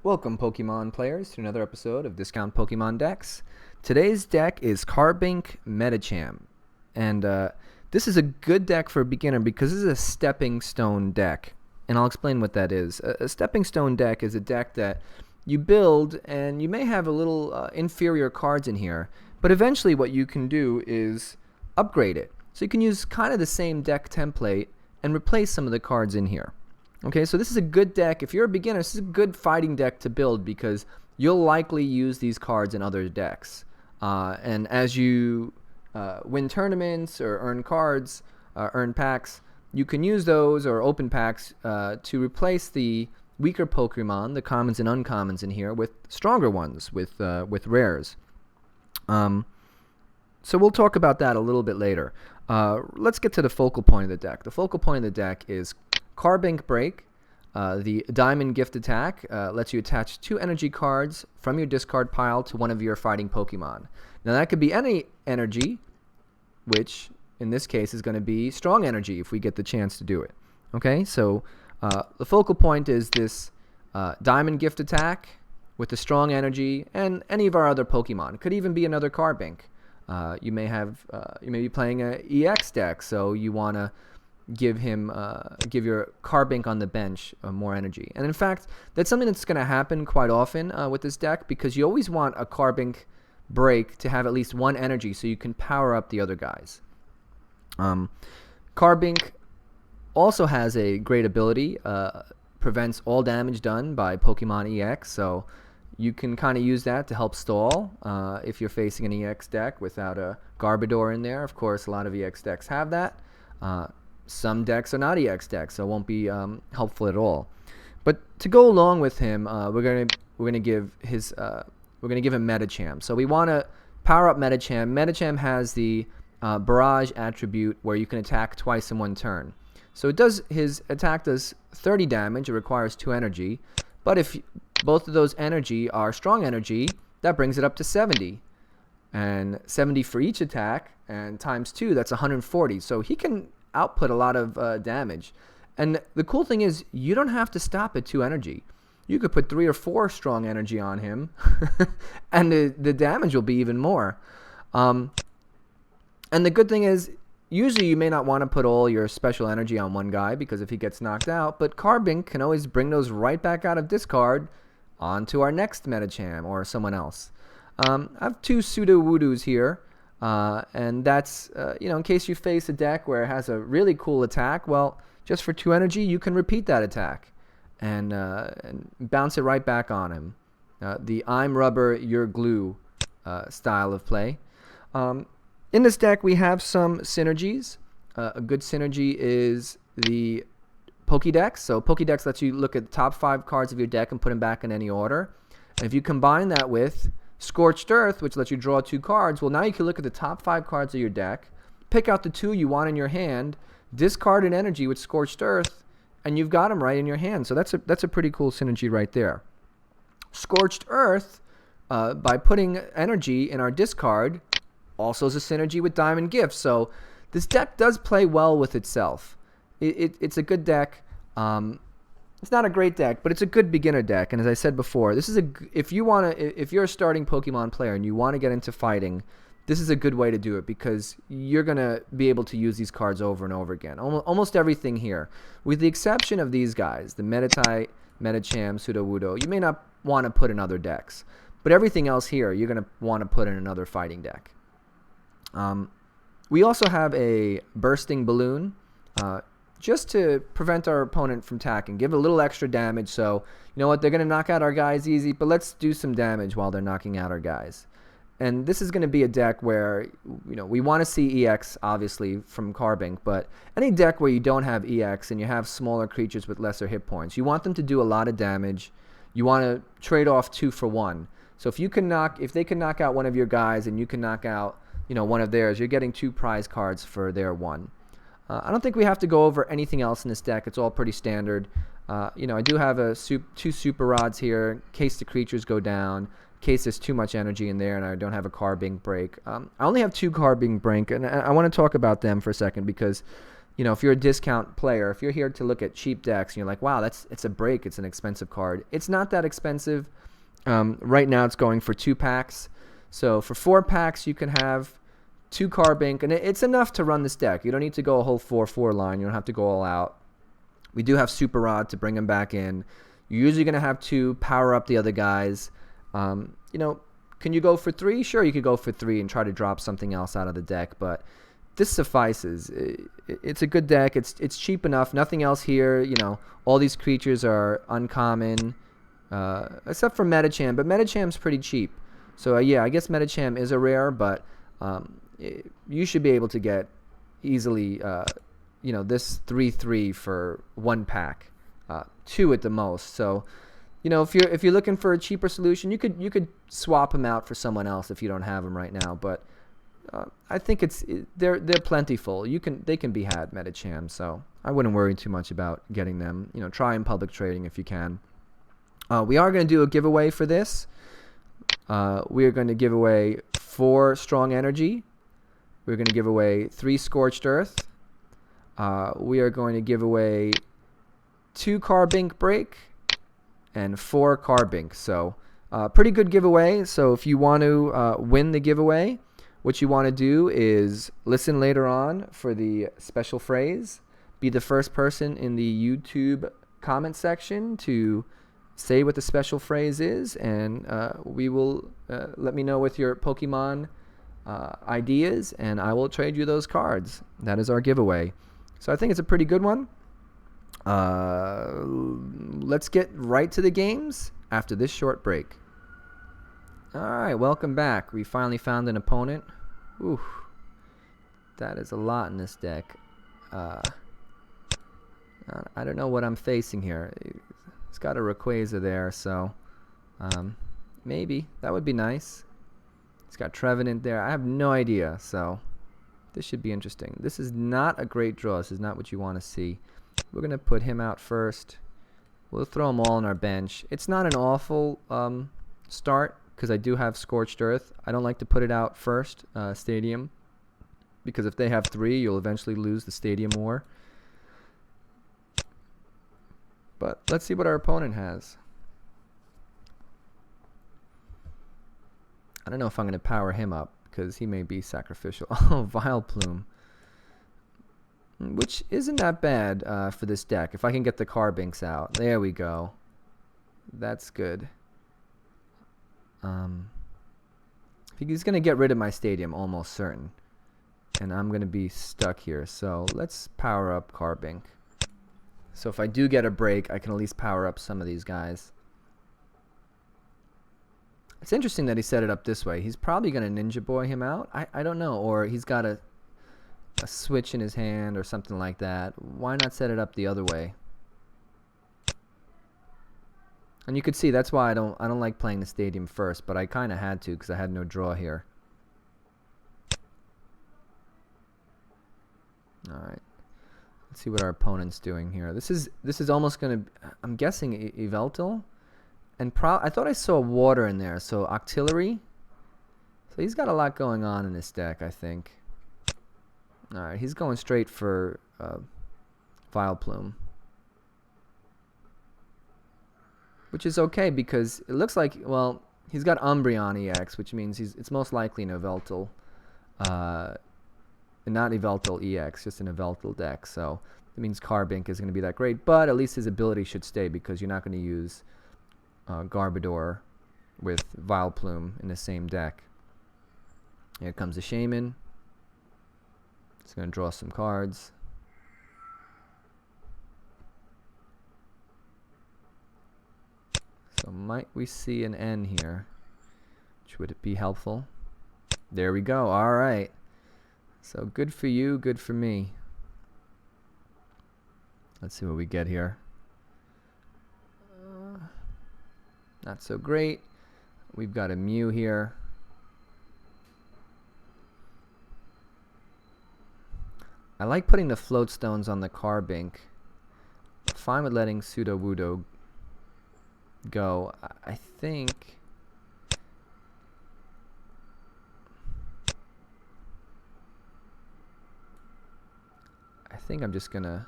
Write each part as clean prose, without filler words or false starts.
Welcome, Pokemon players, to another episode of Discount Pokemon Decks. Today's deck is Carbink Medicham, and this is a good deck for a beginner because this is a stepping stone deck, and I'll explain what that is. A stepping stone deck is a deck that you build, and you may have a little inferior cards in here, but eventually what you can do is upgrade it. So you can use kind of the same deck template and replace some of the cards in here. Okay, so this is a good deck. If you're a beginner, this is a good fighting deck to build because you'll likely use these cards in other decks. And as you win tournaments or earn cards, earn packs, you can use those or open packs to replace the weaker Pokemon, the commons and uncommons in here, with stronger ones, with rares. So we'll talk about that a little bit later. Let's get to the focal point of the deck. The focal point of the deck is Carbink BREAK. The Diamond Gift attack lets you attach 2 energy cards from your discard pile to one of your fighting Pokemon. Now that could be any energy, which in this case is going to be Strong Energy if we get the chance to do it. Okay, so the focal point is this Diamond Gift attack with the Strong Energy and any of our other Pokemon. It could even be another Carbink. You may be playing a EX deck, so you want to give your Carbink on the bench more energy. And in fact, that's something that's going to happen quite often with this deck because you always want a Carbink BREAK to have at least 1 energy so you can power up the other guys. Carbink also has a great ability, prevents all damage done by Pokemon EX, so you can kind of use that to help stall if you're facing an EX deck without a Garbodor in there. Of course, a lot of EX decks have that. Some decks are not EX decks, so it won't be helpful at all. But to go along with him, we're gonna give him Medicham. So we want to power up Medicham. Medicham has the Barrage attribute where you can attack twice in one turn. So his attack does 30 damage. It requires 2 energy. But if both of those energy are Strong Energy, that brings it up to 70. And 70 for each attack, and times 2, that's 140. So he can output a lot of damage. And the cool thing is, you don't have to stop at 2 energy. You could put 3 or 4 Strong Energy on him, and the damage will be even more. And the good thing is, usually you may not want to put all your special energy on one guy because if he gets knocked out, but Carbink can always bring those right back out of discard onto our next Medicham or someone else. I have 2 Sudowoodos here, and that's, in case you face a deck where it has a really cool attack, well, just for 2 energy, you can repeat that attack and bounce it right back on him. The I'm rubber, you're glue style of play. In this deck, we have some synergies. A good synergy is the Pokédex. So Pokédex lets you look at the top 5 cards of your deck and put them back in any order. And if you combine that with Scorched Earth, which lets you draw 2 cards, well, now you can look at the top 5 cards of your deck, pick out the 2 you want in your hand, discard an energy with Scorched Earth, and you've got them right in your hand. So that's a pretty cool synergy right there. Scorched Earth, by putting energy in our discard, also is a synergy with Diamond Gift. So this deck does play well with itself. It's a good deck. It's not a great deck, but it's a good beginner deck. And as I said before, this is if you're a starting Pokemon player and you want to get into fighting, this is a good way to do it because you're gonna be able to use these cards over and over again. Almost everything here, with the exception of these guys, the Medicham, Sudowoodo, you may not want to put in other decks, but everything else here you're gonna want to put in another fighting deck. We also have a Bursting Balloon. Just to prevent our opponent from attacking, give a little extra damage. So, you know what, they're going to knock out our guys easy, but let's do some damage while they're knocking out our guys. And this is going to be a deck where, we want to see EX, obviously, from Carbink, but any deck where you don't have EX and you have smaller creatures with lesser hit points, you want them to do a lot of damage. You want to trade off 2 for 1. So if they can knock out one of your guys and you can knock out, one of theirs, you're getting 2 prize cards for their 1. I don't think we have to go over anything else in this deck. It's all pretty standard. I do have 2 Super Rods here in case the creatures go down, in case there's too much energy in there and I don't have a Carbink BREAK. I only have 2 Carbink BREAK, and I want to talk about them for a second because you know, if you're a discount player, if you're here to look at cheap decks and you're like, wow, it's a break, it's an expensive card. It's not that expensive. Right now it's going for 2 packs. So for 4 packs, you can have 2 Carbink, and it's enough to run this deck. You don't need to go a whole 4-4 line. You don't have to go all out. We do have Super Rod to bring them back in. You're usually going to have 2, power up the other guys. You know, can you go for 3? Sure, you could go for 3 and try to drop something else out of the deck, but this suffices. It's a good deck. It's cheap enough. Nothing else here. You know, all these creatures are uncommon, except for Medicham, but Medicham's pretty cheap. So yeah, I guess Medicham is a rare, but you should be able to get easily, you know, this 3/3 for 1 pack, 2 at the most. So, you know, if you're looking for a cheaper solution, you could swap them out for someone else if you don't have them right now. But I think they're plentiful. They can be had, Medicham. So I wouldn't worry too much about getting them. You know, try in public trading if you can. We are going to do a giveaway for this. We are going to give away 4 Strong Energy. We're going to give away 3 Scorched Earth. We are going to give away 2 Carbink BREAK and 4 Carbink. So pretty good giveaway. So if you want to win the giveaway, what you want to do is listen later on for the special phrase. Be the first person in the YouTube comment section to say what the special phrase is, and we will let me know with your Pokemon ideas, and I will trade you those cards. That is our giveaway. So I think it's a pretty good one. Let's get right to the games after this short break. Alright, welcome back. We finally found an opponent. Ooh, that is a lot in this deck. I don't know what I'm facing here. It's got a Rayquaza there, so maybe. That would be nice. It's got Trevenant there. I have no idea, so this should be interesting. This is not a great draw. This is not what you want to see. We're going to put him out first. We'll throw them all on our bench. It's not an awful start, because I do have Scorched Earth. I don't like to put it out first, Stadium, because if they have 3, you'll eventually lose the Stadium War. But let's see what our opponent has. I don't know if I'm going to power him up, because he may be sacrificial. Oh, Vileplume. Which isn't that bad for this deck. If I can get the Carbinks out. There we go. That's good. He's going to get rid of my Stadium, almost certain. And I'm going to be stuck here. So let's power up Carbink. So if I do get a break, I can at least power up some of these guys. It's interesting that he set it up this way. He's probably going to Ninja Boy him out. I don't know. Or he's got a switch in his hand or something like that. Why not set it up the other way? And you could see that's why I don't like playing the Stadium first, but I kind of had to because I had no draw here. All right. Let's see what our opponent's doing here. This is almost going to, I'm guessing Yveltal, and I thought I saw water in there, so Octillery. So he's got a lot going on in this deck, I think. All right, he's going straight for Vileplume, which is okay because it looks like, well, he's got Umbreon EX, which means it's most likely an Yveltal. Not Yveltal EX, just an Yveltal deck. So it means Carbink is going to be that great, but at least his ability should stay because you're not going to use Garbodor with Vileplume in the same deck. Here comes the Shaman. It's going to draw some cards. So might we see an N here, which would be helpful. There we go. All right. So good for you, good for me. Let's see what we get here. Not so great. We've got a Mew here. I like putting the float stones on the Carbink. Fine with letting Sudowoodo go. I think think I'm just gonna...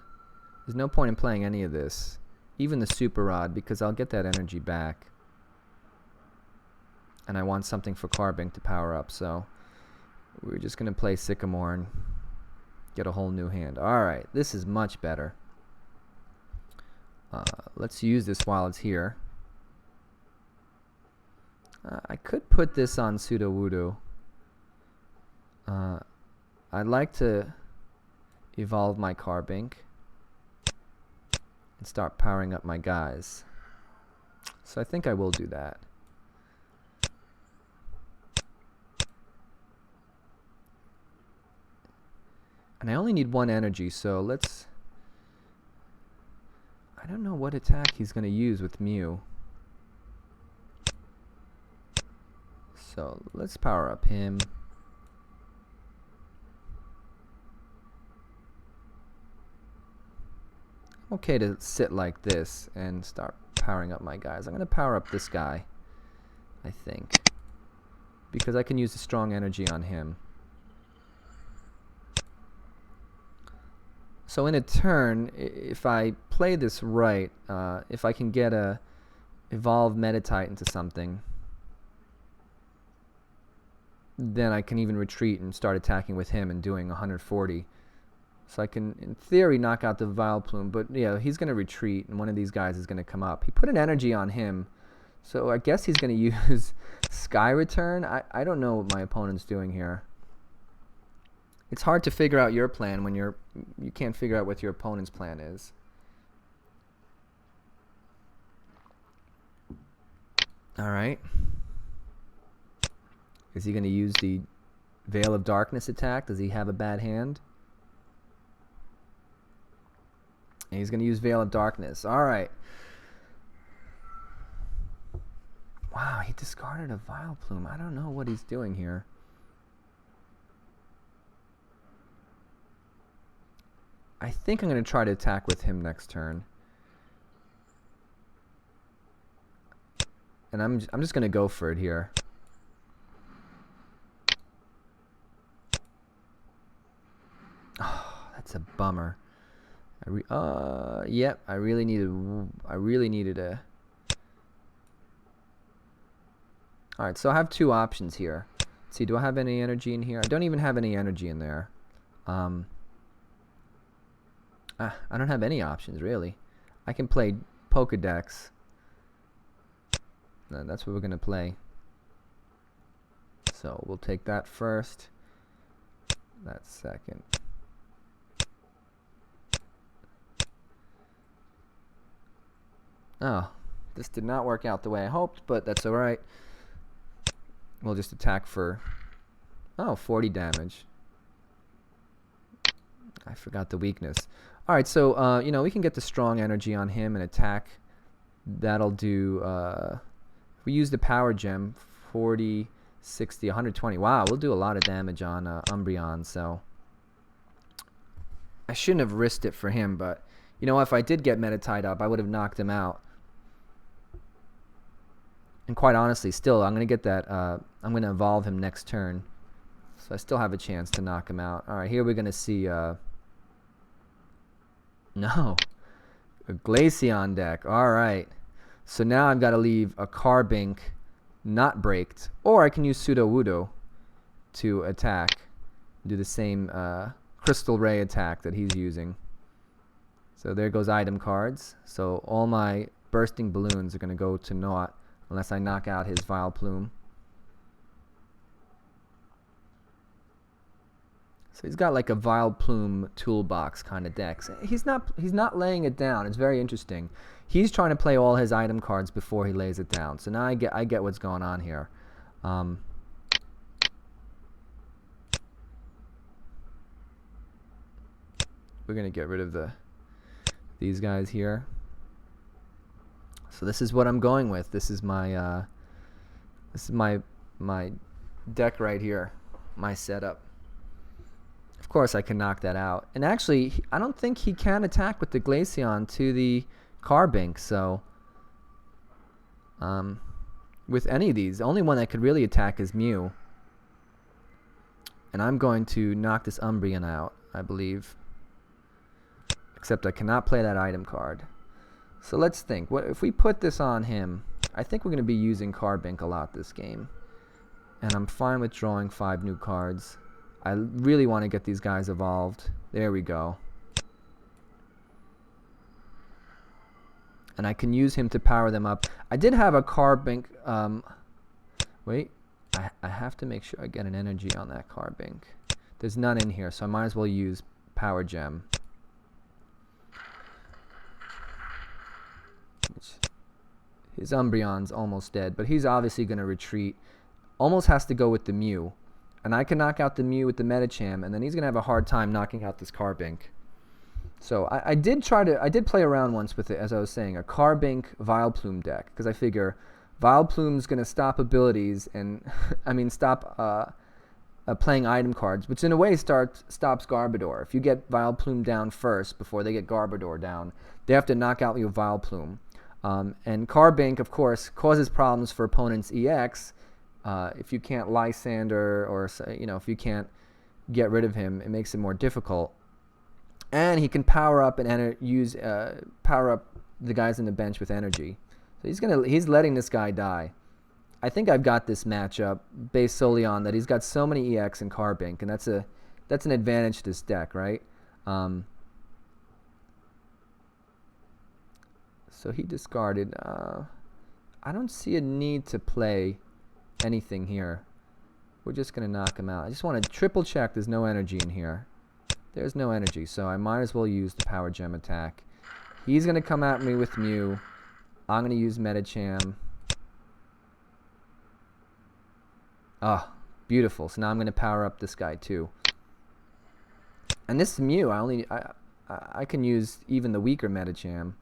There's no point in playing any of this. Even the Super Rod, because I'll get that energy back. And I want something for Carbink to power up, so... We're just gonna play Sycamore and get a whole new hand. Alright, this is much better. Let's use this while it's here. I could put this on Sudowoodo. I'd like to evolve my Carbink and start powering up my guys. So I think I will do that. And I only need 1 energy, so let's... I don't know what attack he's going to use with Mew. So let's power up him. Okay to sit like this and start powering up my guys. I'm going to power up this guy, I think, because I can use the strong energy on him. So in a turn, if I play this right, if I can get a evolve Meditite into something, then I can even retreat and start attacking with him and doing 140. So I can, in theory, knock out the Vileplume, but yeah, he's going to retreat and one of these guys is going to come up. He put an energy on him, so I guess he's going to use Sky Return. I don't know what my opponent's doing here. It's hard to figure out your plan when you can't figure out what your opponent's plan is. Alright. Is he going to use the Veil of Darkness attack? Does he have a bad hand? And he's going to use Veil of Darkness. Alright. Wow, he discarded a Vileplume. I don't know what he's doing here. I think I'm going to try to attack with him next turn. And I'm just going to go for it here. Oh, that's a bummer. Yep, I really needed a... Alright, so I have 2 options here. Let's see, do I have any energy in here? I don't even have any energy in there. I don't have any options, really. I can play Pokedex. No, that's what we're going to play. So we'll take that first. That second. Oh, this did not work out the way I hoped, but that's alright. We'll just attack for, 40 damage. I forgot the weakness. Alright, so, you know, we can get the strong energy on him and attack. That'll do, if we use the power gem, 40, 60, 120. Wow, we'll do a lot of damage on Umbreon, so. I shouldn't have risked it for him, but, you know, if I did get Meditite up, I would have knocked him out. And quite honestly, still, I'm going to get that, I'm going to evolve him next turn. So I still have a chance to knock him out. Alright, here we're going to see, no. A Glaceon deck. Alright. So now I've got to leave a Carbink not braked. Or I can use Sudowoodo to attack. Do the same Crystal Ray attack that he's using. So there goes item cards. So all my bursting balloons are going to go to naught unless I knock out his Vileplume. So he's got like a Vileplume toolbox kind of deck. So he's not laying it down. It's very interesting. He's trying to play all his item cards before he lays it down. So now I get what's going on here. We're gonna get rid of these guys here. So this is what I'm going with. This is my my deck right here, my setup. Of course, I can knock that out. And actually, I don't think he can attack with the Glaceon to the Carbink. So, with any of these, the only one that could really attack is Mew. And I'm going to knock this Umbreon out, I believe. except I cannot play that item card. So let's think. What if we put this on him? I think we're going to be using Carbink a lot this game. And I'm fine with drawing 5 new cards. I really want to get these guys evolved. There we go. And I can use him to power them up. I did have a Carbink. Wait. I have to make sure I get an energy on that Carbink. There's none in here, so I might as well use Power Gem. His Umbreon's almost dead, but he's obviously going to retreat. Almost has to go with the Mew. And I can knock out the Mew with the Medicham, and then he's going to have a hard time knocking out this Carbink. So I did play around once with it, as I was saying, a Carbink Vileplume deck, because I figure Vileplume's going to stop abilities and, stop playing item cards, which in a way stops Garbodor. If you get Vileplume down first before they get Garbodor down, they have to knock out your Vileplume. And Carbink, of course, causes problems for opponents' EX. If you can't Lysander or, if you can't get rid of him, it makes it more difficult. And he can power up and power up the guys in the bench with energy. So he's letting this guy die. I think I've got this matchup based solely on that he's got so many EX in Carbink, and that's an advantage to this deck, right? So he discarded. I don't see a need to play anything here. We're just going to knock him out. I just want to triple check there's no energy in here. There's no energy, so I might as well use the Power Gem attack. He's going to come at me with Mew. I'm going to use Medicham. Oh, beautiful. So now I'm going to power up this guy too. And this Mew, I can use even the weaker Medicham.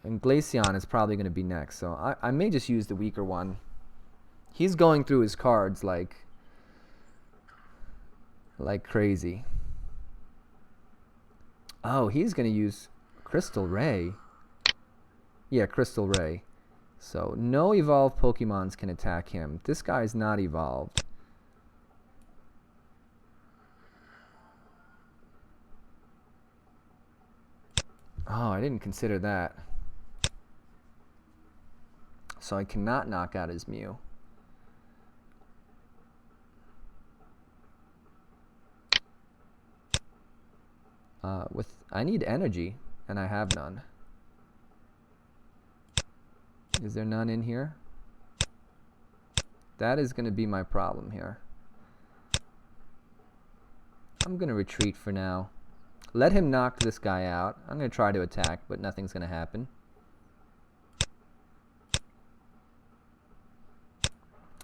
And Glaceon is probably going to be next, so I may just use the weaker one. He's going through his cards like crazy. Oh, he's going to use Crystal Ray. Yeah, Crystal Ray. So no evolved Pokemons can attack him. This guy's not evolved. Oh, I didn't consider that. So I cannot knock out his Mew. I need energy, and I have none. Is there none in here? That is going to be my problem here. I'm going to retreat for now. Let him knock this guy out. I'm going to try to attack, but nothing's going to happen.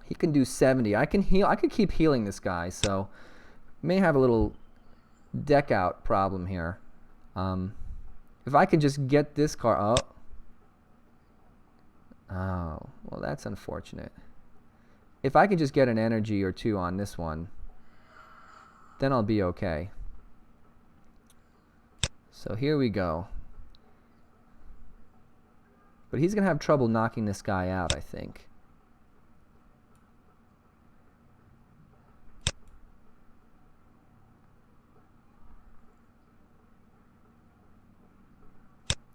He can do 70. I can heal. I could keep healing this guy, so may have a little deck out problem here. If I could just get this card. Oh, well, that's unfortunate. If I could just get an energy or two on this one, then I'll be okay. So here we go. But he's going to have trouble knocking this guy out, I think.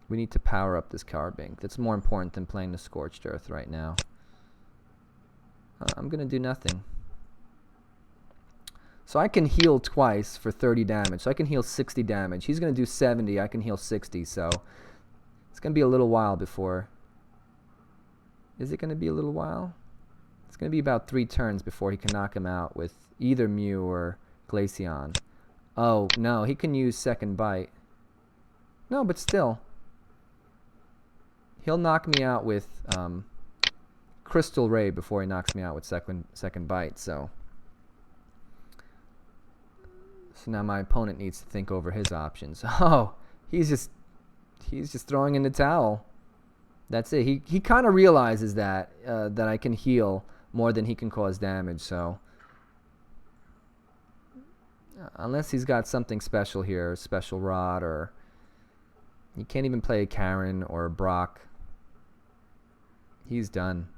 We need to power up this Carbink. That's more important than playing the Scorched Earth right now. I'm going to do nothing. So I can heal twice for 30 damage. So I can heal 60 damage. He's going to do 70. I can heal 60. So it's going to be a little while before... Is it going to be a little while? It's going to be about 3 turns before he can knock him out with either Mew or Glaceon. Oh, no. He can use Second Bite. No, but still... He'll knock me out with Crystal Ray before he knocks me out with second Bite. So now my opponent needs to think over his options. Oh, he's just throwing in the towel. That's it. He kind of realizes that I can heal more than he can cause damage. So unless he's got something special here, Special Rod, or he can't even play a Karen or a Brock. He's done.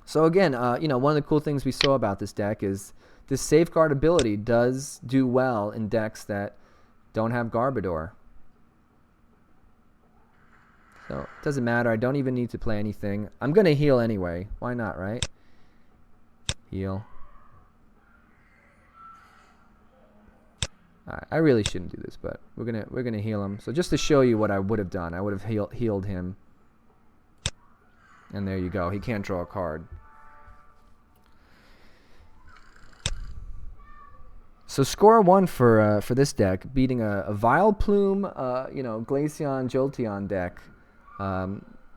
So again, one of the cool things we saw about this deck is this Safeguard ability does do well in decks that don't have Garbodor. So it doesn't matter. I don't even need to play anything. I'm going to heal anyway. Why not, right? Heal. Alright, I really shouldn't do this, but we're gonna heal him. So just to show you what I would have done, I would have healed him. And there you go. He can't draw a card. So score 1 for this deck, beating a Vileplume, you know, Glaceon, Jolteon deck,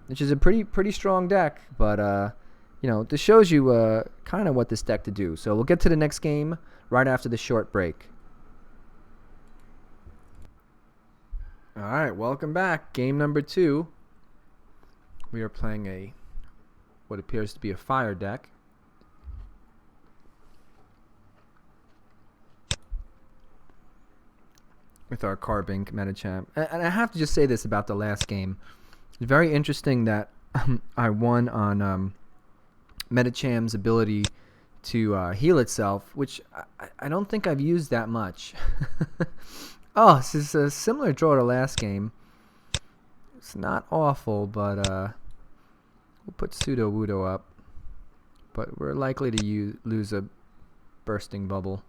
which is a pretty strong deck. But you know, this shows you kind of what this deck to do. So we'll get to the next game right after the short break. All right, welcome back. Game number 2. We are playing what appears to be a fire deck. With our Carbink Medicham. And I have to just say this about the last game. It's very interesting that I won on Medicham's ability to heal itself, which I don't think I've used that much. Oh, this is a similar draw to last game. It's not awful, but we'll put Sudowoodo up. But we're likely to lose a bursting bubble.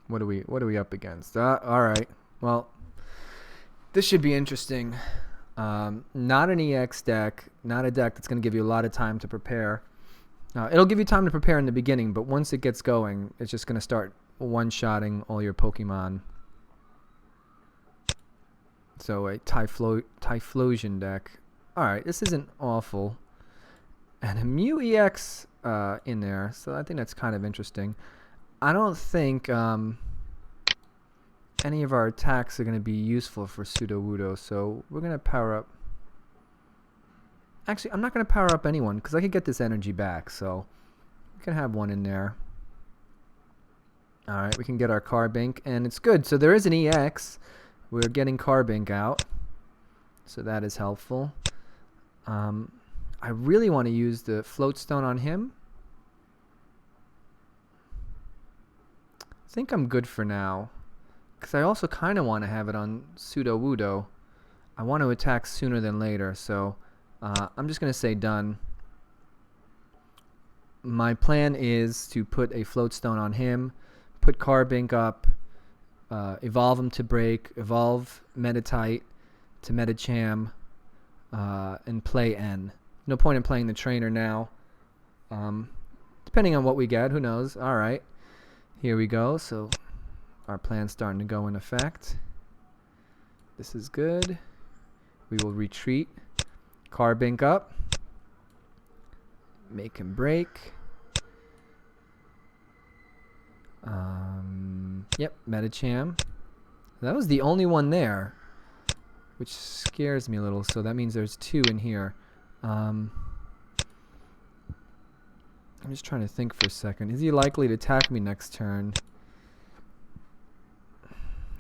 What are we up against? All right. Well, this should be interesting. Not an EX deck, not a deck that's going to give you a lot of time to prepare. It'll give you time to prepare in the beginning, but once it gets going, it's just going to start one-shotting all your Pokemon. So a Typhlosion deck. Alright, this isn't awful. And a Mew EX in there, so I think that's kind of interesting. I don't think any of our attacks are going to be useful for Sudowoodo, so we're going to power up. Actually, I'm not going to power up anyone, because I could get this energy back, so we can have one in there. Alright, we can get our Carbink, and it's good. So there is an EX. We're getting Carbink out. So that is helpful. I really want to use the Float Stone on him. I think I'm good for now. Because I also kind of want to have it on Sudowoodo. I want to attack sooner than later, so I'm just going to say done. My plan is to put a Float Stone on him. Put Carbink up, evolve him to Break, evolve Meditite to Medicham, and play N. No point in playing the trainer now. Depending on what we get, who knows. Alright, here we go. So our plan's starting to go in effect. This is good. We will retreat. Carbink up. Make him break. Yep, Medicham. That was the only one there, which scares me a little. So that means there's 2 in here. I'm just trying to think for a second. Is he likely to attack me next turn?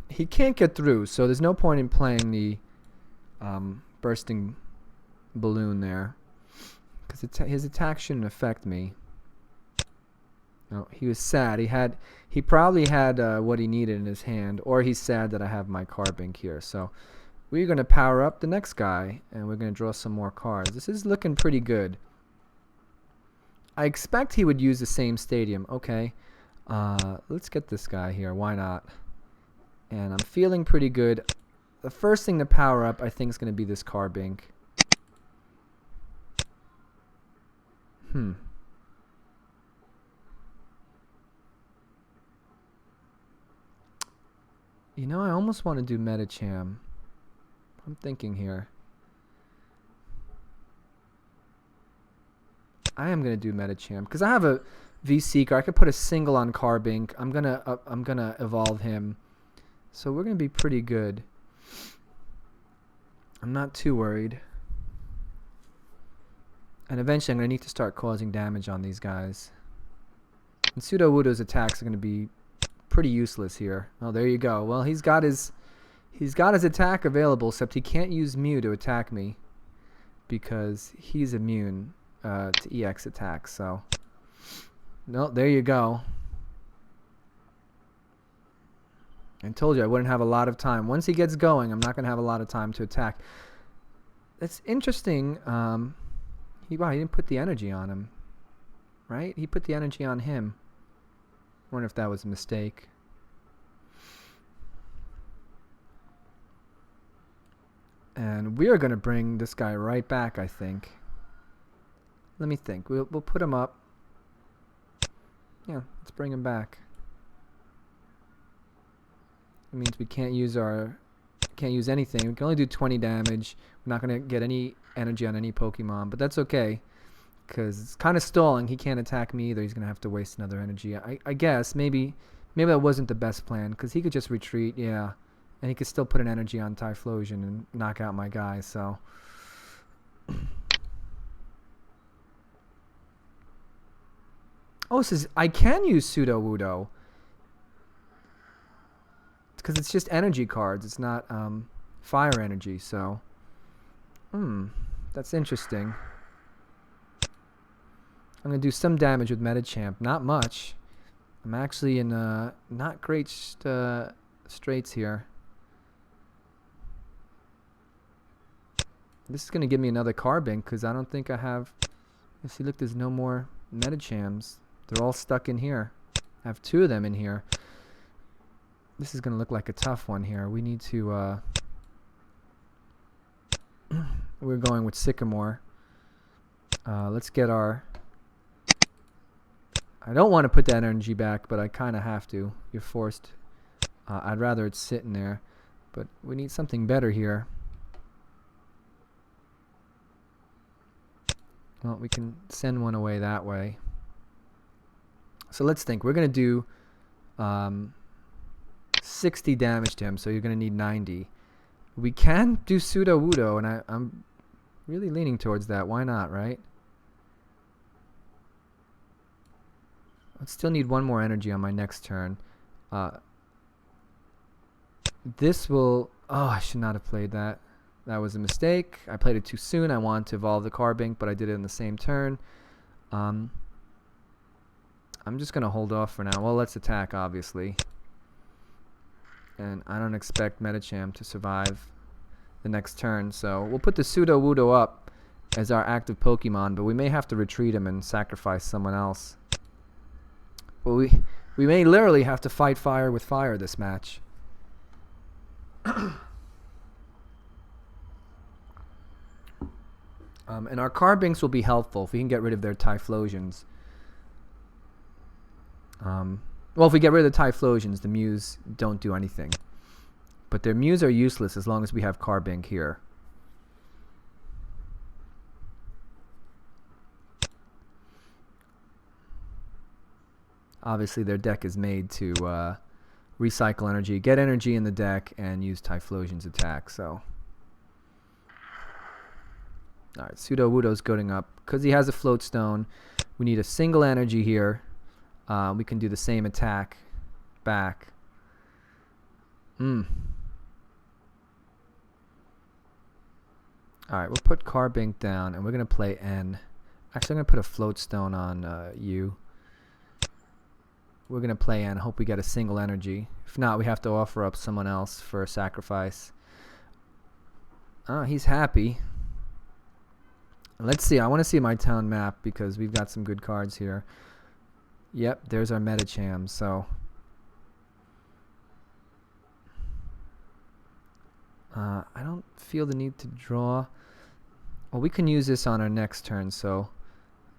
He can't get through, so there's no point in playing the bursting balloon there, because his attack shouldn't affect me. No, he was sad. He probably had what he needed in his hand, or he's sad that I have my Carbink here. So we're going to power up the next guy, and we're going to draw some more cards. This is looking pretty good. I expect he would use the same stadium. Okay, let's get this guy here. Why not? And I'm feeling pretty good. The first thing to power up, I think, is going to be this Carbink. You know, I almost want to do Medicham. I'm thinking here. I am gonna do Medicham because I have a V-Seeker. I could put a single on Carbink. I'm gonna evolve him, so we're gonna be pretty good. I'm not too worried. And eventually, I'm gonna need to start causing damage on these guys. And Sudowoodo's attacks are gonna be pretty useless here. Oh, there you go. Well, he's got his attack available, except he can't use Mew to attack me because he's immune to EX attacks. So No, there you go. I told you I wouldn't have a lot of time. Once he gets going, I'm not going to have a lot of time to attack. That's interesting. Wow, he didn't put the energy on him. Right? He put the energy on him. I wonder if that was a mistake. And we are going to bring this guy right back, I think. Let me think. We'll put him up. Yeah, let's bring him back. It means we can't use anything. We can only do 20 damage. We're not going to get any energy on any Pokemon, but that's okay. Because it's kind of stalling. He can't attack me either. He's going to have to waste another energy. I guess maybe that wasn't the best plan, because he could just retreat, yeah. And he could still put an energy on Typhlosion and knock out my guy, so. Oh, it says I can use Sudowoodo. Because it's just energy cards. It's not fire energy, so. That's interesting. I'm going to do some damage with Medicham. Not much. I'm actually in not great straits here. This is going to give me another Carbink, because I don't think I have... You see, look, there's no more Medichams. They're all stuck in here. I have 2 of them in here. This is going to look like a tough one here. We need to... we're going with Sycamore. Let's get our... I don't want to put that energy back, but I kind of have to. You're forced. I'd rather it's sitting there. But we need something better here. Well, we can send one away that way. So let's think. We're going to do 60 damage to him, so you're going to need 90. We can do Sudowoodo, and I'm really leaning towards that. Why not, right? I still need 1 more energy on my next turn. This will... Oh, I should not have played that. That was a mistake. I played it too soon. I wanted to evolve the Carbink, but I did it in the same turn. I'm just going to hold off for now. Well, let's attack, obviously. And I don't expect Medicham to survive the next turn. So we'll put the Sudowoodo up as our active Pokemon, but we may have to retreat him and sacrifice someone else. Well, we may literally have to fight fire with fire this match. And our Carbinks will be helpful if we can get rid of their Typhlosions. Well, if we get rid of the Typhlosions, the Mews don't do anything. But their Mews are useless as long as we have Carbink here. Obviously, their deck is made to recycle energy, get energy in the deck, and use Typhlosion's attack. So, all right, Sudowoodo's going up because he has a Float Stone. We need a single energy here. We can do the same attack back. All right, we'll put Carbink down, and we're going to play N. Actually, I'm going to put a Float Stone on U. We're going to play N. Hope we get a single energy. If not, we have to offer up someone else for a sacrifice. He's happy. Let's see. I want to see my town map because we've got some good cards here. Yep, there's our Medicham. So I don't feel the need to draw. Well, we can use this on our next turn. So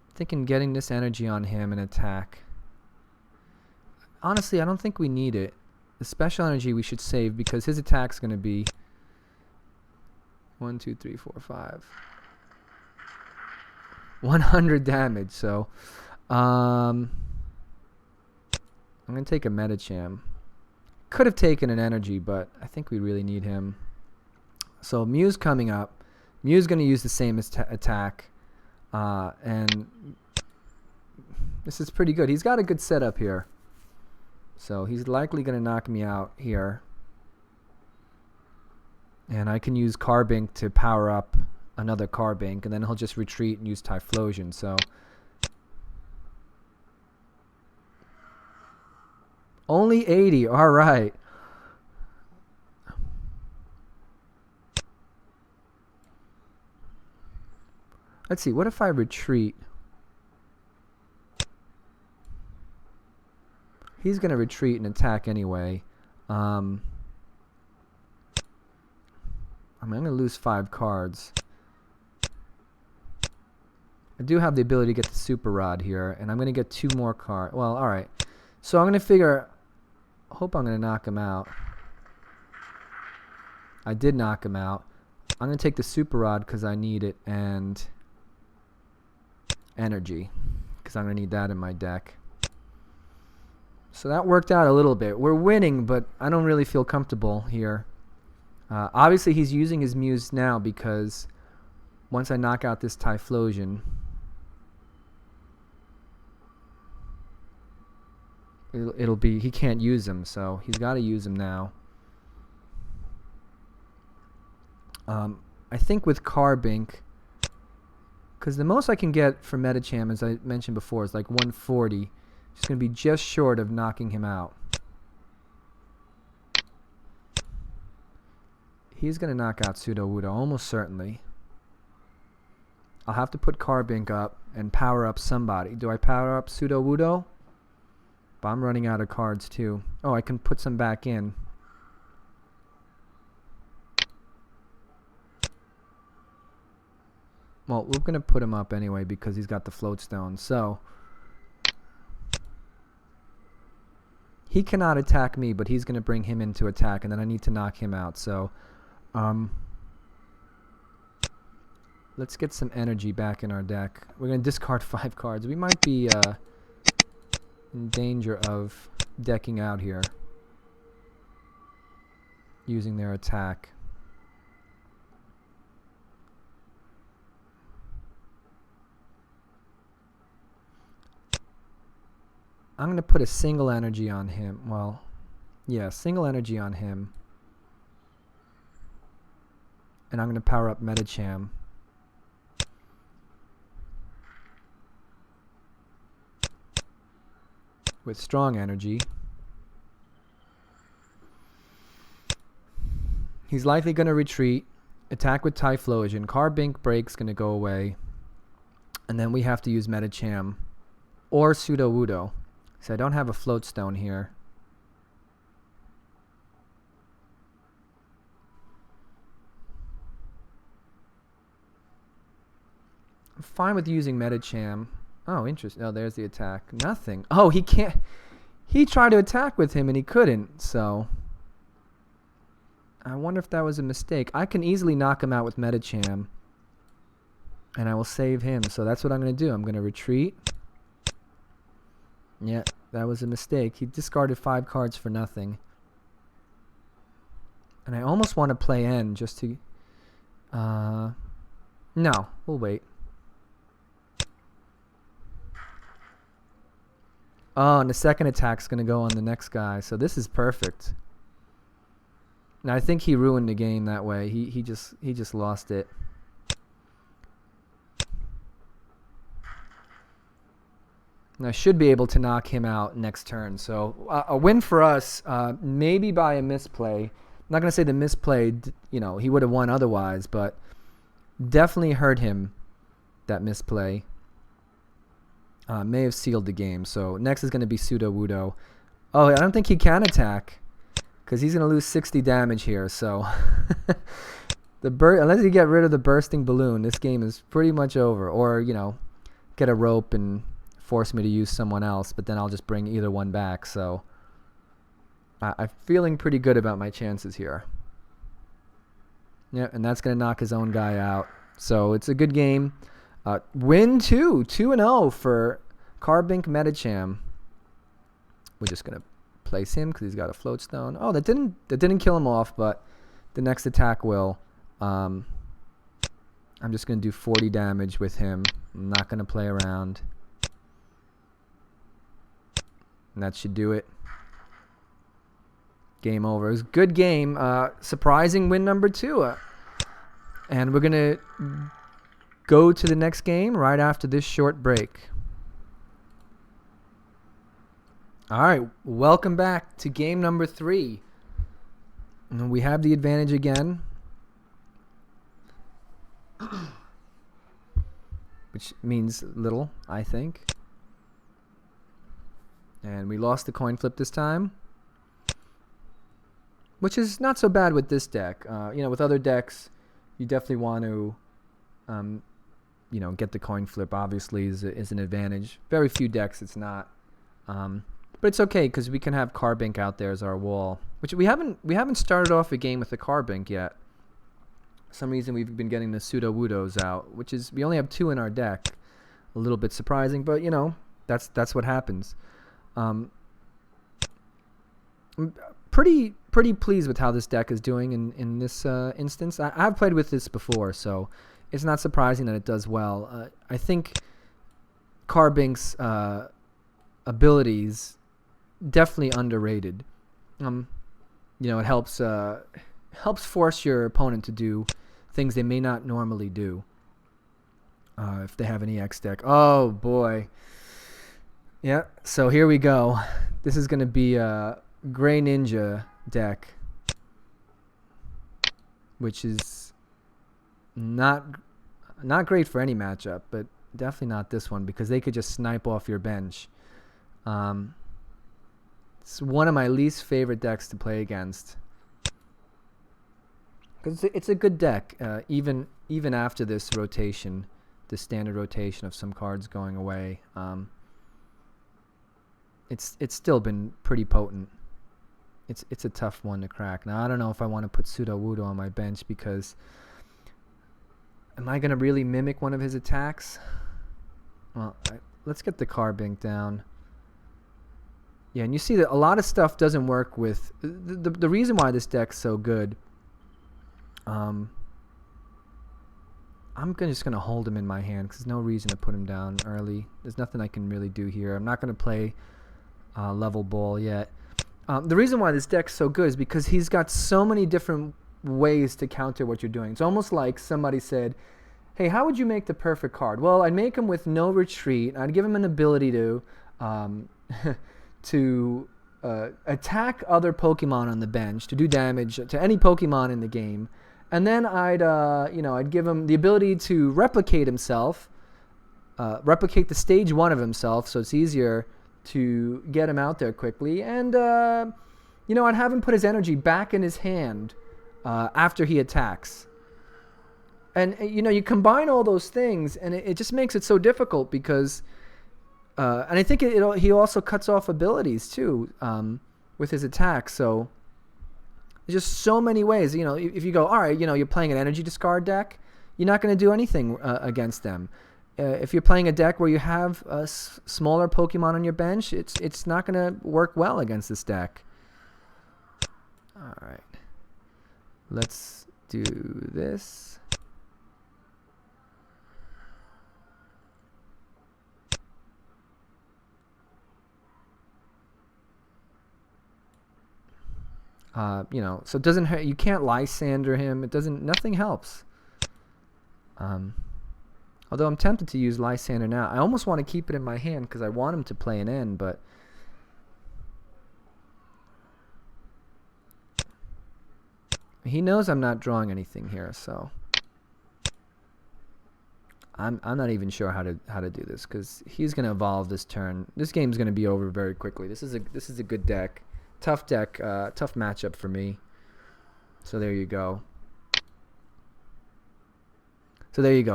I'm thinking getting this energy on him and attack. Honestly, I don't think we need it. The special energy we should save because his attack's going to be 1, 2, 3, 4, 5. 100 damage. So I'm going to take a Medicham. Could have taken an energy, but I think we really need him. So Mew's coming up. Mew's going to use the same attack. And this is pretty good. He's got a good setup here. So he's likely going to knock me out here. And I can use Carbink to power up another Carbink, and then he'll just retreat and use Typhlosion. So Only 80. All right. Let's see. What if I retreat? He's going to retreat and attack anyway. I'm going to lose 5 cards. I do have the ability to get the Super Rod here, and I'm going to get 2 more cards. Well, all right. So I'm going to figure... hope I'm going to knock him out. I did knock him out. I'm going to take the Super Rod because I need it, and energy because I'm going to need that in my deck. So that worked out a little bit. We're winning, but I don't really feel comfortable here. Obviously, he's using his Muse now because once I knock out this Typhlosion, it'll be, he can't use them, so he's got to use them now. I think with Carbink, because the most I can get for Medicham, as I mentioned before, is like 140. It's going to be just short of knocking him out. He's going to knock out Sudowoodo, almost certainly. I'll have to put Carbink up and power up somebody. Do I power up Sudowoodo? But I'm running out of cards too. Oh, I can put some back in. Well, we're going to put him up anyway because he's got the float stone. So he cannot attack me, but he's going to bring him into attack, and then I need to knock him out. So let's get some energy back in our deck. We're going to discard 5 cards. We might be in danger of decking out here using their attack. I'm going to put a single energy on him. Well, yeah, single energy on him. And I'm going to power up Medicham. With strong energy. He's likely going to retreat. Attack with Typhlosion. Carbink Break's going to go away. And then we have to use Medicham or Sudowoodo. So I don't have a float stone here. I'm fine with using Medicham. Oh, interesting. Oh, there's the attack. Nothing. Oh, he can't. He tried to attack with him and he couldn't. So I wonder if that was a mistake. I can easily knock him out with Medicham. And I will save him. So that's what I'm going to do. I'm going to retreat. Yeah, that was a mistake. He discarded 5 cards for nothing. And I almost want to play end just to... no, we'll wait. Oh, and the second attack's going to go on the next guy. So this is perfect. Now I think he ruined the game that way. He just lost it. And I should be able to knock him out next turn. So a win for us, maybe by a misplay. I'm not going to say the misplay, you know, he would have won otherwise, but definitely hurt him, that misplay. May have sealed the game. So next is going to be Sudowoodo. Oh, I don't think he can attack because he's going to lose 60 damage here. So unless you get rid of the bursting balloon, this game is pretty much over. Or, you know, get a rope and force me to use someone else, but then I'll just bring either one back. So I'm feeling pretty good about my chances here. Yeah, and that's going to knock his own guy out. So it's a good game. Win 2-0 for Carbink Medicham. We're just going to place him because he's got a float stone. Oh, that didn't kill him off, but the next attack will. I'm just going to do 40 damage with him. I'm not going to play around. And that should do it. Game over. It was a good game. Surprising win number 2. And we're going to go to the next game right after this short break. All right, welcome back to game number 3. And we have the advantage again, which means little, I think. And we lost the coin flip this time, which is not so bad with this deck. With other decks, you definitely want to, get the coin flip. Obviously, is an advantage. Very few decks it's not. But it's okay because we can have Carbink out there as our wall, which we haven't started off a game with the Carbink yet. For some reason we've been getting the Sudowoodos out, which is we only have 2 in our deck. A little bit surprising, but that's what happens. I'm pretty pleased with how this deck is doing in this instance. I've played with this before, so it's not surprising that it does well. I think Carbink's abilities definitely underrated. It helps force your opponent to do things they may not normally do. If they have an EX deck. Oh boy. Yeah, so here we go. This is going to be a Gray Ninja deck, which is not great for any matchup, but definitely not this one because they could just snipe off your bench. It's one of my least favorite decks to play against because it's a good deck, even after this rotation, the standard rotation of some cards going away. It's still been pretty potent. It's a tough one to crack. Now I don't know if I want to put Sudowoodo on my bench because am I gonna really mimic one of his attacks? Well, let's get the Carbink down. Yeah, and you see that a lot of stuff doesn't work with the reason why this deck's so good. I'm just gonna hold him in my hand because there's no reason to put him down early. There's nothing I can really do here. I'm not gonna play level ball yet. The reason why this deck's so good is because he's got so many different ways to counter what you're doing. It's almost like somebody said, "Hey, how would you make the perfect card?" Well, I'd make him with no retreat. I'd give him an ability to to attack other Pokemon on the bench, to do damage to any Pokemon in the game, and then I'd give him the ability to replicate himself, replicate the stage 1 of himself, so it's easier to get him out there quickly, and I'd have him put his energy back in his hand after he attacks. And you combine all those things, and it just makes it so difficult because. And I think he also cuts off abilities too with his attacks. So there's just so many ways. If you go, all right, you're playing an energy discard deck, you're not going to do anything against them. If you're playing a deck where you have smaller Pokemon on your bench, it's not going to work well against this deck. All right, let's do this. So it doesn't hurt. You can't Lysander him. Nothing helps. Although I'm tempted to use Lysander now. I almost want to keep it in my hand because I want him to play an end, but he knows I'm not drawing anything here, so I'm not even sure how to do this because he's going to evolve this turn. This game's going to be over very quickly. This is a good deck. Tough deck, tough matchup for me. So there you go.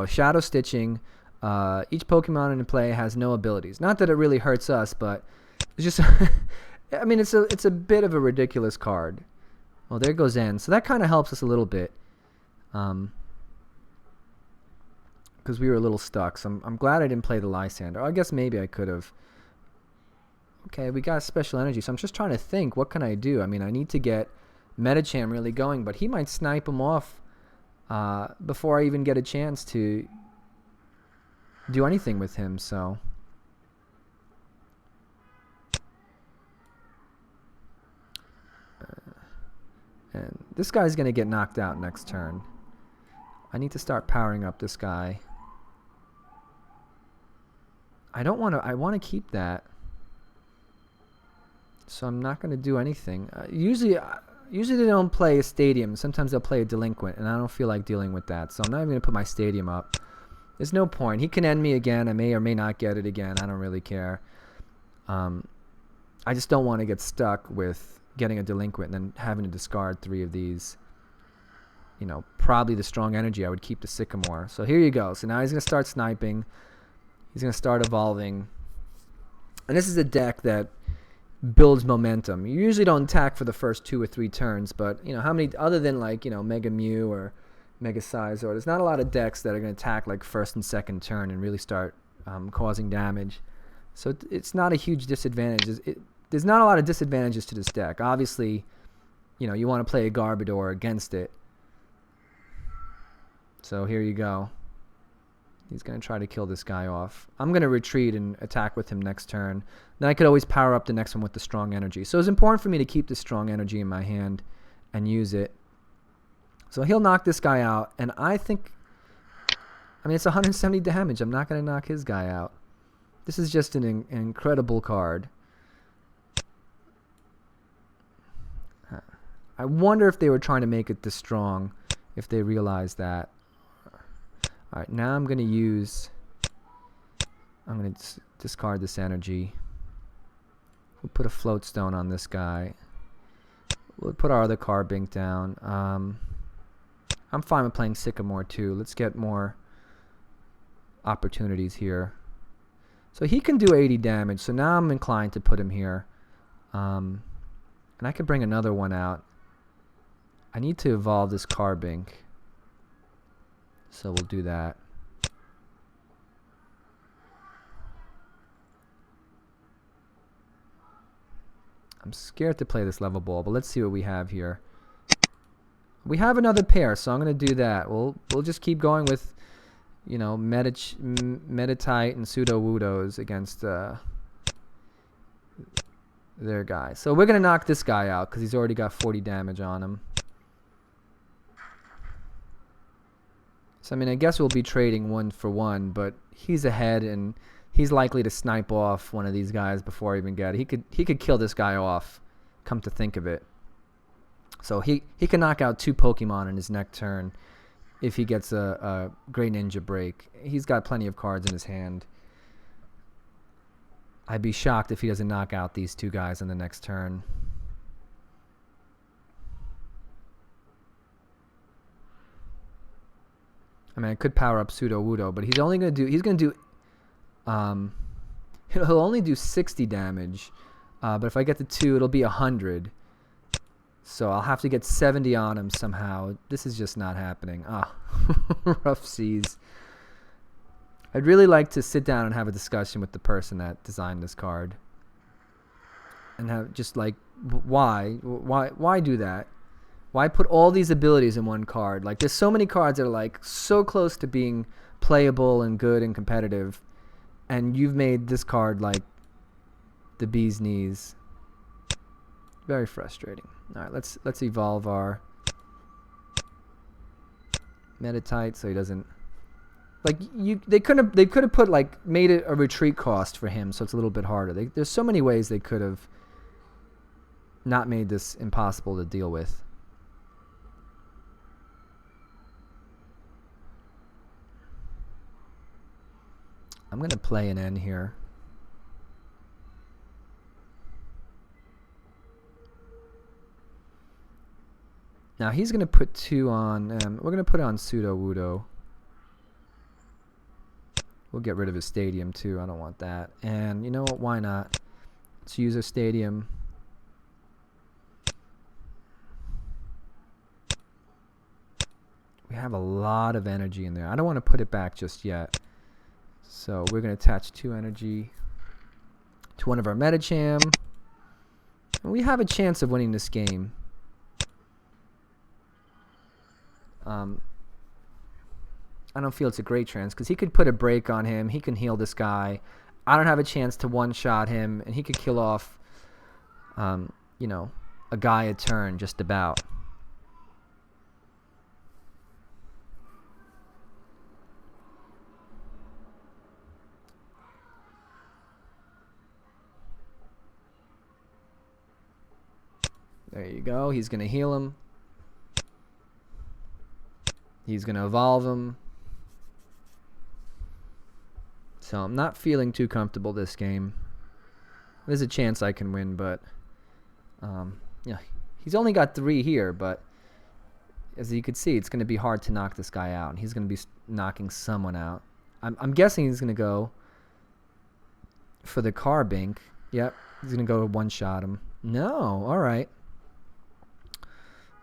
Shadow Stitching. Each Pokemon in play has no abilities. Not that it really hurts us, but it's just. I mean, it's a bit of a ridiculous card. Well, there goes N. So that kind of helps us a little bit. Because we were a little stuck. So I'm glad I didn't play the Lysander. I guess maybe I could have. Okay, we got special energy, so I'm just trying to think, what can I do? I mean, I need to get Medicham really going, but he might snipe him off before I even get a chance to do anything with him, so. And this guy's going to get knocked out next turn. I need to start powering up this guy. I want to keep that. So I'm not going to do anything. Usually they don't play a stadium. Sometimes they'll play a delinquent, and I don't feel like dealing with that. So I'm not even going to put my stadium up. There's no point. He can end me again. I may or may not get it again. I don't really care. I just don't want to get stuck with getting a delinquent and then having to discard 3 of these. You know, probably the Strong Energy. I would keep the Sycamore. So here you go. So now he's going to start sniping. He's going to start evolving. And this is a deck that builds momentum. You usually don't attack for the first 2 or 3 turns, but, you know, how many, other than like, you know, Mega Mew or Mega Sizor, there's not a lot of decks that are going to attack like first and second turn and really start causing damage. So it's not a huge disadvantage. There's not a lot of disadvantages to this deck. Obviously, you know, you want to play a Garbodor against it. So here you go. He's going to try to kill this guy off. I'm going to retreat and attack with him next turn. Then I could always power up the next one with the Strong Energy. So it's important for me to keep the Strong Energy in my hand and use it. So he'll knock this guy out. And I think, I mean, it's 170 damage. I'm not going to knock his guy out. This is just an incredible card. I wonder if they were trying to make it this strong, if they realized that. Alright, now I'm going to discard this energy. We'll put a float stone on this guy. We'll put our other Carbink down. I'm fine with playing Sycamore too. Let's get more opportunities here. So he can do 80 damage, so now I'm inclined to put him here. And I could bring another one out. I need to evolve this Carbink. So we'll do that. I'm scared to play this level ball, but let's see what we have here. We have another pair, so I'm going to do that. We'll just keep going with, you know, Meditite and Sudowoodos against their guy. So we're going to knock this guy out because he's already got 40 damage on him. So, I mean, I guess we'll be trading 1 for 1, but he's ahead, and he's likely to snipe off one of these guys before I even get it. He could kill this guy off, come to think of it. So he can knock out 2 Pokemon in his next turn if he gets a Great Ninja break. He's got plenty of cards in his hand. I'd be shocked if he doesn't knock out these 2 guys on the next turn. I mean, I could power up Sudowoodo, but he's only going to do, he'll only do 60 damage. But if I get to 2, it'll be 100. So I'll have to get 70 on him somehow. This is just not happening. Ah, rough seas. I'd really like to sit down and have a discussion with the person that designed this card. And have just like, why do that? Why put all these abilities in one card? Like, there's so many cards that are like so close to being playable and good and competitive, and you've made this card like the bee's knees. Very frustrating. All right, let's evolve our Meditite so he doesn't, like, they could have put, like, made it a retreat cost for him so it's a little bit harder. There's so many ways they could have not made this impossible to deal with. I'm going to play an N here. Now he's going to put 2 on, we're going to put it on Sudowoodo. We'll get rid of his stadium too, I don't want that. And you know what, why not? Let's use a stadium. We have a lot of energy in there. I don't want to put it back just yet. So we're going to attach 2 energy to one of our Medicham. And we have a chance of winning this game. I don't feel it's a great chance because he could put a break on him. He can heal this guy. I don't have a chance to one-shot him, and he could kill off, you know, a guy a turn just about. There you go. He's going to heal him. He's going to evolve him. So I'm not feeling too comfortable this game. There's a chance I can win, but yeah, he's only got 3 here, but as you can see, it's going to be hard to knock this guy out. He's going to be knocking someone out. I'm guessing he's going to go for the Carbink. Yep, he's going to go one-shot him. No, all right.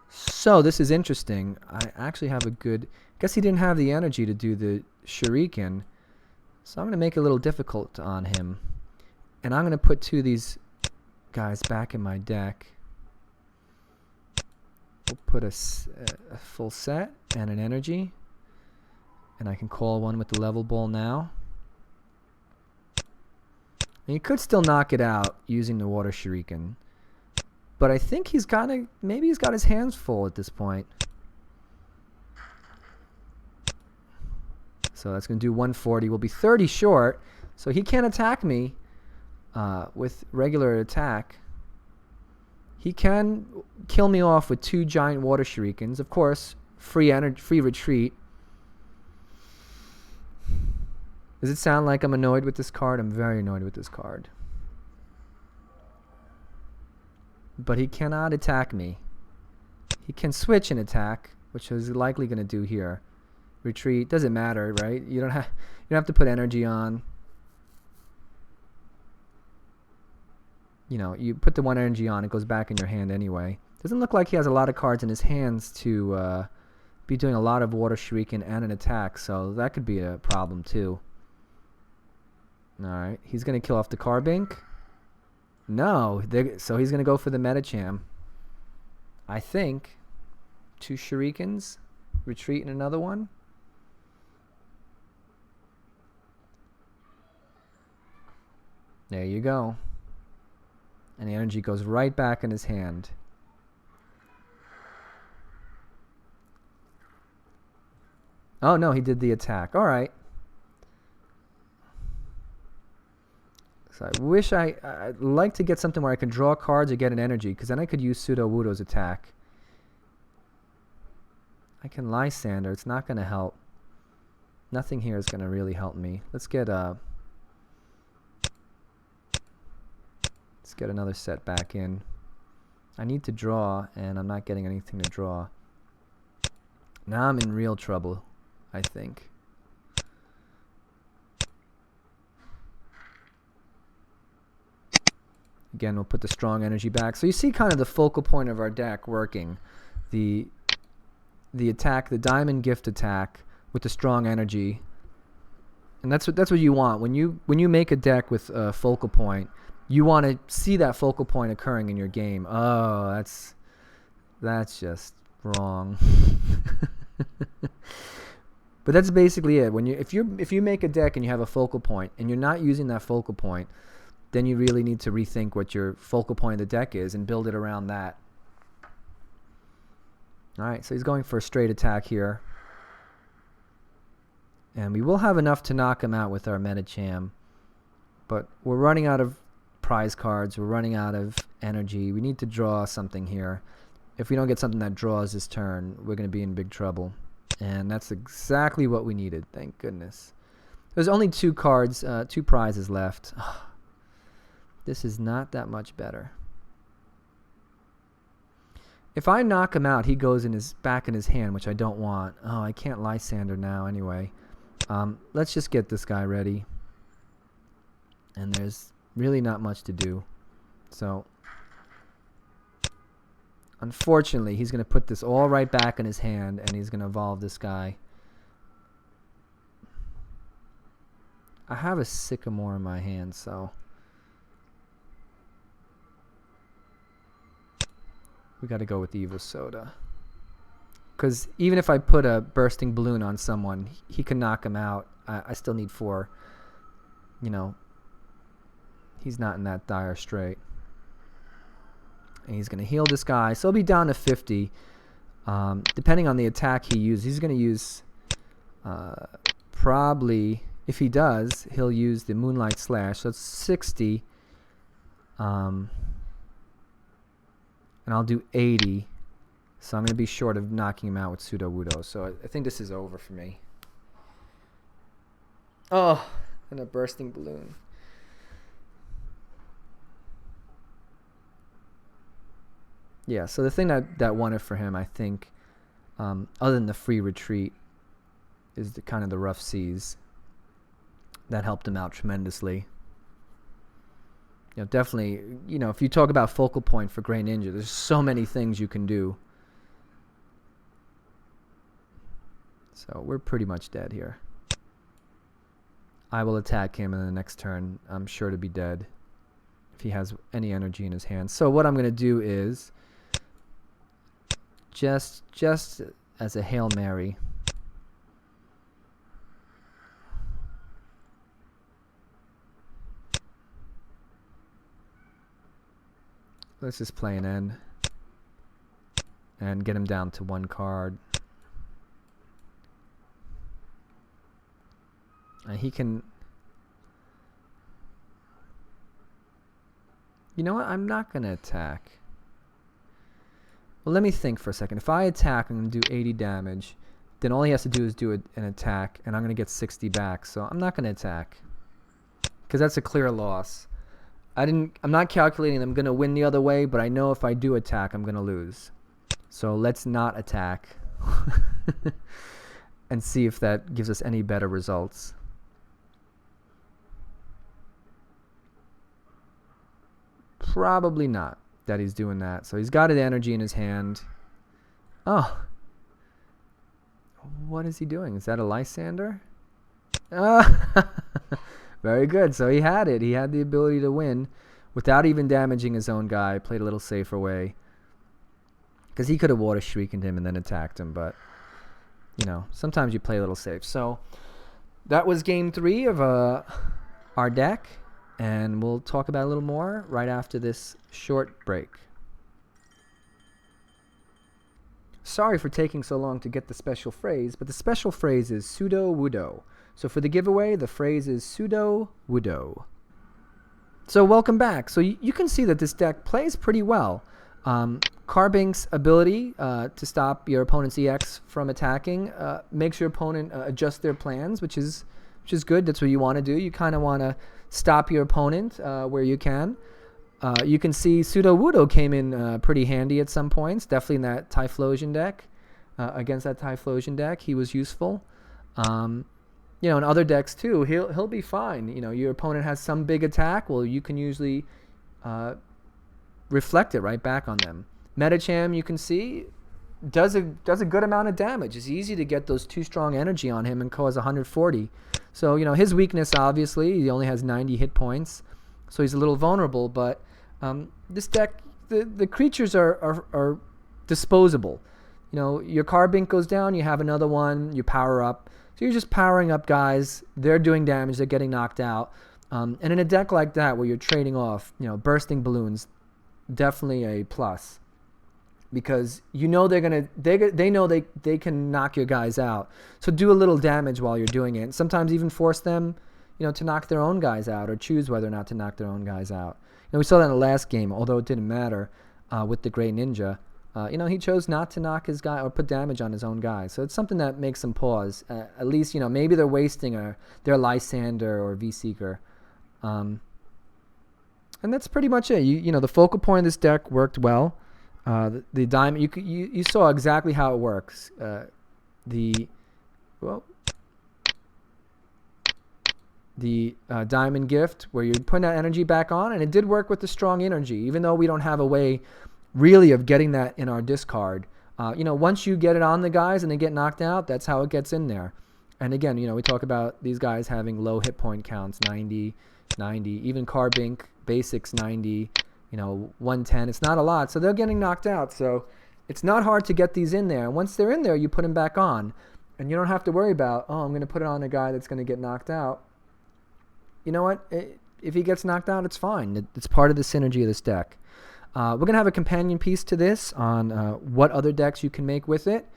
So this is interesting. I actually have a good... Guess he didn't have the energy to do the Shuriken. So I'm going to make it a little difficult on him. And I'm going to put 2 of these guys back in my deck. We'll put a full set and an energy. And I can call one with the level ball now. And you could still knock it out using the water Shuriken. But I think he's got to... Maybe he's got his hands full at this point. So that's going to do 140. We'll be 30 short. So he can't attack me with regular attack. He can kill me off with 2 giant water shurikens. Of course, free retreat. Does it sound like I'm annoyed with this card? I'm very annoyed with this card. But he cannot attack me. He can switch and attack, which is likely going to do here. Retreat doesn't matter, right? You don't have to put energy on. You know, you put the 1 energy on, it goes back in your hand anyway. Doesn't look like he has a lot of cards in his hands to be doing a lot of water shuriken and an attack, so that could be a problem too. All right, he's gonna kill off the Carbink. No, so he's gonna go for the Medicham. I think 2 shurikens, retreat in another one. There you go. And the energy goes right back in his hand. Oh, no, he did the attack. All right. So I wish I'd like to get something where I can draw cards or get an energy, because then I could use Sudowoodo's attack. I can Lysander. It's not going to help. Nothing here is going to really help me. Let's get another set back in. I need to draw, and I'm not getting anything to draw. Now I'm in real trouble, I think. Again, we'll put the strong energy back. So you see kind of the focal point of our deck working. The attack, the diamond gift attack with the strong energy. And that's what you want. When you make a deck with a focal point, you want to see that focal point occurring in your game. Oh, that's just wrong. But that's basically it. If you make a deck and you have a focal point and you're not using that focal point, then you really need to rethink what your focal point of the deck is and build it around that. All right, so he's going for a straight attack here. And we will have enough to knock him out with our Medicham. But we're running out of prize cards. We're running out of energy. We need to draw something here. If we don't get something that draws this turn, we're going to be in big trouble. And that's exactly what we needed. Thank goodness. There's only 2 cards, 2 prizes left. This is not that much better. If I knock him out, he goes back in his hand, which I don't want. Oh, I can't Lysander now anyway. Let's just get this guy ready. And there's really not much to do. So, unfortunately, he's going to put this all right back in his hand, and he's going to evolve this guy. I have a Sycamore in my hand, so we got to go with the Evil Soda. Because even if I put a Bursting Balloon on someone, he can knock him out. I still need 4. You know, he's not in that dire strait. And he's going to heal this guy. So he'll be down to 50. Depending on the attack he uses, he's going to use probably, if he does, he'll use the Moonlight Slash. So it's 60. and I'll do 80. So I'm going to be short of knocking him out with Sudowoodo. So I think this is over for me. Oh, and a bursting balloon. Yeah, so the thing that won it for him, I think, other than the free retreat, is the kind of the rough seas. That helped him out tremendously. You know, definitely, you know, if you talk about focal point for Grey Ninja, there's so many things you can do. So we're pretty much dead here. I will attack him in the next turn. I'm sure to be dead if he has any energy in his hands. So what I'm going to do is just as a Hail Mary, let's just play an N and get him down to 1 card. And he can... You know what? I'm not going to attack. Well, let me think for a second. If I attack, I'm going to do 80 damage. Then all he has to do is do an attack, and I'm going to get 60 back. So I'm not going to attack, because that's a clear loss. I'm not calculating I'm going to win the other way, but I know if I do attack, I'm going to lose. So let's not attack and see if that gives us any better results. Probably not that he's doing that. So he's got his energy in his hand. Oh. What is he doing? Is that a Lysander? Very good. So he had it. He had the ability to win without even damaging his own guy. Played a little safer way. Because he could have Water Shriekened him and then attacked him. But, you know, sometimes you play a little safe. So that was game 3 of our deck. And we'll talk about it a little more right after this short break. Sorry for taking so long to get the special phrase, but the special phrase is Sudowoodo. So for the giveaway, the phrase is Sudowoodo. So welcome back. So you can see that this deck plays pretty well. Carbink's ability to stop your opponent's EX from attacking makes your opponent adjust their plans, which is good. That's what you want to do. You kind of want to stop your opponent where you can. You can see Sudowoodo came in pretty handy at some points. Definitely in that Typhlosion deck. Against that Typhlosion deck, he was useful. You know, in other decks too, he'll be fine. You know, your opponent has some big attack. Well, you can usually reflect it right back on them. Medicham, you can see, does a good amount of damage. It's easy to get those 2 strong energy on him and cause 140. So, you know, his weakness, obviously, he only has 90 hit points. So he's a little vulnerable, but this deck, the creatures are disposable. You know, your Carbink goes down, you have another one, you power up. So you're just powering up guys. They're doing damage, they're getting knocked out. And in a deck like that where you're trading off, you know, bursting balloons, definitely a plus. Because you know they know they can knock your guys out. So do a little damage while you're doing it. And sometimes even force them, you know, to knock their own guys out or choose whether or not to knock their own guys out. You know, we saw that in the last game, although it didn't matter with the Grey Ninja. You know, he chose not to knock his guy or put damage on his own guy. So it's something that makes them pause. At least, you know, maybe they're wasting their Lysander or V-Seeker. And that's pretty much it. You know, the focal point of this deck worked well. The diamond, you saw exactly how it works. The diamond gift, where you're putting that energy back on, and it did work with the strong energy, even though we don't have a way really of getting that in our discard. You know, once you get it on the guys and they get knocked out, that's how it gets in there. And again, you know, we talk about these guys having low hit point counts, 90, even Carbink basics 90. You know, 110. It's not a lot, so they're getting knocked out. So it's not hard to get these in there. And once they're in there, you put them back on. And you don't have to worry about, oh, I'm going to put it on a guy that's going to get knocked out. You know what? If he gets knocked out, it's fine. It's part of the synergy of this deck. We're going to have a companion piece to this on what other decks you can make with it.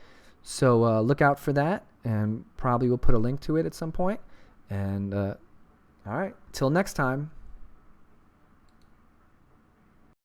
So look out for that. And probably we'll put a link to it at some point. And all right, till next time.